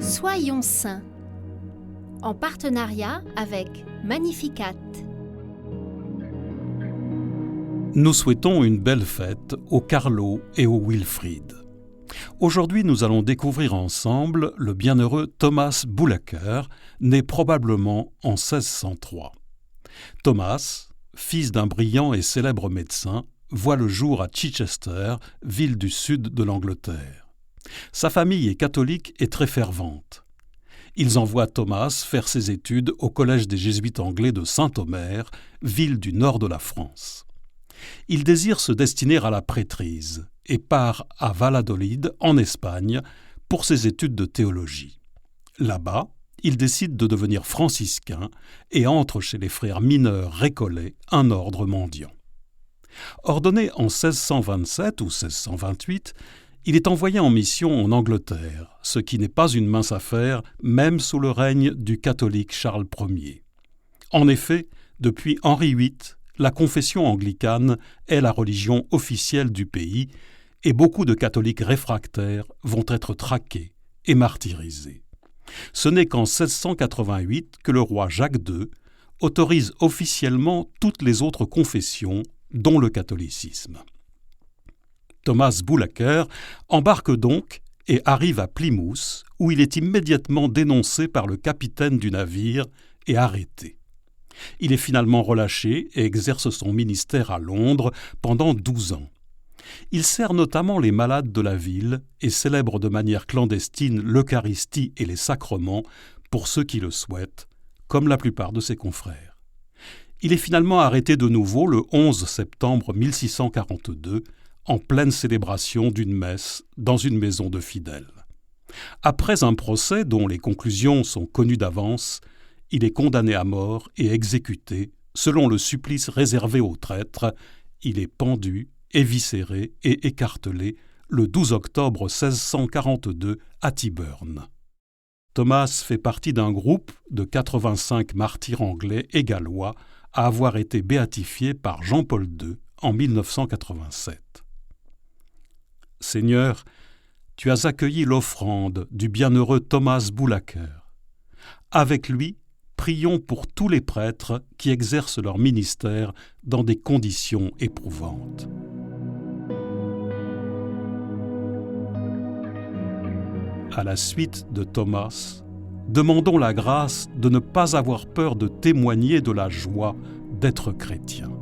Soyons saints, en partenariat avec Magnificat. Nous souhaitons une belle fête aux Carlo et aux Wilfried. Aujourd'hui, nous allons découvrir ensemble le bienheureux Thomas Boulaker, né probablement en 1603. Thomas, fils d'un brillant et célèbre médecin, voit le jour à Chichester, ville du sud de l'Angleterre. Sa famille est catholique et très fervente. Ils envoient Thomas faire ses études au collège des jésuites anglais de Saint-Omer, ville du nord de la France. Il désire se destiner à la prêtrise et part à Valladolid, en Espagne, pour ses études de théologie. Là-bas, il décide de devenir franciscain et entre chez les frères mineurs récollets, un ordre mendiant. Ordonné en 1627 ou 1628, il est envoyé en mission en Angleterre, ce qui n'est pas une mince affaire, même sous le règne du catholique Charles Ier. En effet, depuis Henri VIII, la confession anglicane est la religion officielle du pays et beaucoup de catholiques réfractaires vont être traqués et martyrisés. Ce n'est qu'en 1688 que le roi Jacques II autorise officiellement toutes les autres confessions, dont le catholicisme. Thomas Boulaker embarque donc et arrive à Plymouth, où il est immédiatement dénoncé par le capitaine du navire et arrêté. Il est finalement relâché et exerce son ministère à Londres pendant 12 ans. Il sert notamment les malades de la ville et célèbre de manière clandestine l'Eucharistie et les sacrements pour ceux qui le souhaitent, comme la plupart de ses confrères. Il est finalement arrêté de nouveau le 11 septembre 1642, en pleine célébration d'une messe dans une maison de fidèles. Après un procès dont les conclusions sont connues d'avance, il est condamné à mort et exécuté selon le supplice réservé aux traîtres. Il est pendu, éviscéré et écartelé le 12 octobre 1642 à Tyburn. Thomas fait partie d'un groupe de 85 martyrs anglais et gallois à avoir été béatifiés par Jean-Paul II en 1987. Seigneur, tu as accueilli l'offrande du bienheureux Thomas Boulaker. Avec lui, prions pour tous les prêtres qui exercent leur ministère dans des conditions éprouvantes. À la suite de Thomas, demandons la grâce de ne pas avoir peur de témoigner de la joie d'être chrétien.